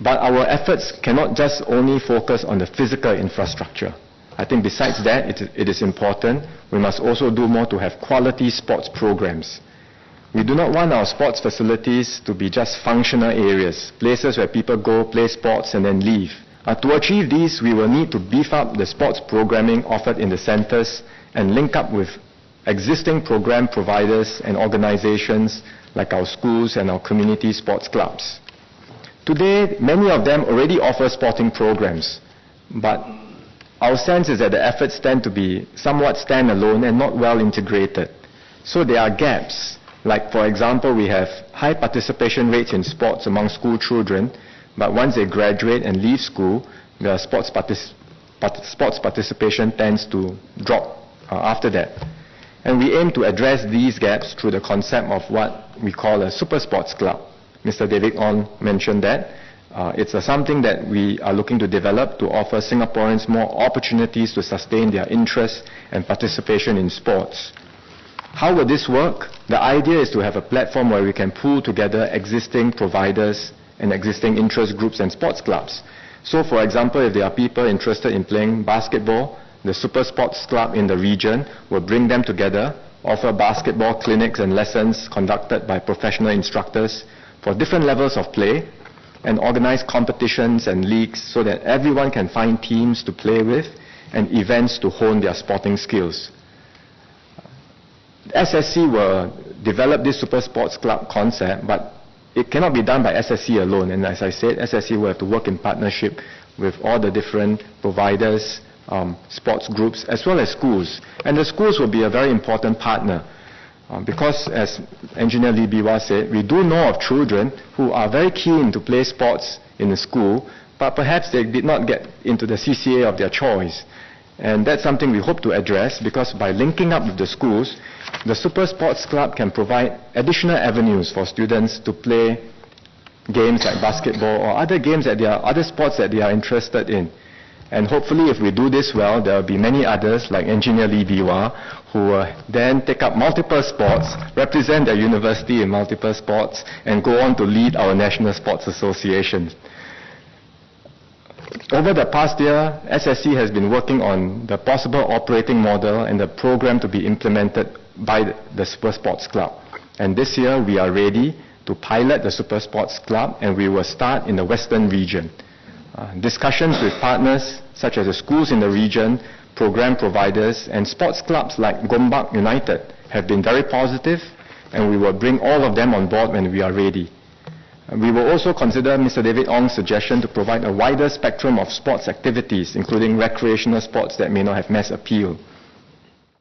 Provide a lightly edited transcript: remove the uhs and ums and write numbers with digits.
But our efforts cannot just only focus on the physical infrastructure. I think besides that, it is important, we must also do more to have quality sports programs. We do not want our sports facilities to be just functional areas, places where people go, play sports and then leave. To achieve these, we will need to beef up the sports programming offered in the centers and link up with existing program providers and organizations like our schools and our community sports clubs. Today, many of them already offer sporting programs, but our sense is that the efforts tend to be somewhat standalone and not well integrated. So there are gaps. Like, for example, we have high participation rates in sports among school children, but once they graduate and leave school, the sports participation tends to drop after that. And we aim to address these gaps through the concept of what we call a super sports club. Mr. David Ong mentioned that. It's something that we are looking to develop to offer Singaporeans more opportunities to sustain their interest and participation in sports. How will this work? The idea is to have a platform where we can pool together existing providers and existing interest groups and sports clubs. So, for example, if there are people interested in playing basketball, the Super Sports Club in the region will bring them together, offer basketball clinics and lessons conducted by professional instructors for different levels of play, and organize competitions and leagues so that everyone can find teams to play with and events to hone their sporting skills. SSC will develop this Super Sports Club concept, but it cannot be done by SSC alone. And as I said, SSC will have to work in partnership with all the different providers, sports groups, as well as schools. And the schools will be a very important partner. Because, as Engineer Lee Biwa said, we do know of children who are very keen to play sports in the school, but perhaps they did not get into the CCA of their choice. And that's something we hope to address, because by linking up with the schools, the Super Sports Club can provide additional avenues for students to play games like basketball or other games other sports that they are interested in. And hopefully, if we do this well, there will be many others like Engineer Lee Biwa who will then take up multiple sports, represent their university in multiple sports, and go on to lead our National Sports Association. Over the past year, SSC has been working on the possible operating model and the program to be implemented by the Super Sports Club. And this year, we are ready to pilot the Super Sports Club, and we will start in the Western region. Discussions with partners such as the schools in the region, program providers, and sports clubs like Gombak United have been very positive, and we will bring all of them on board when we are ready. We will also consider Mr. David Ong's suggestion to provide a wider spectrum of sports activities, including recreational sports that may not have mass appeal.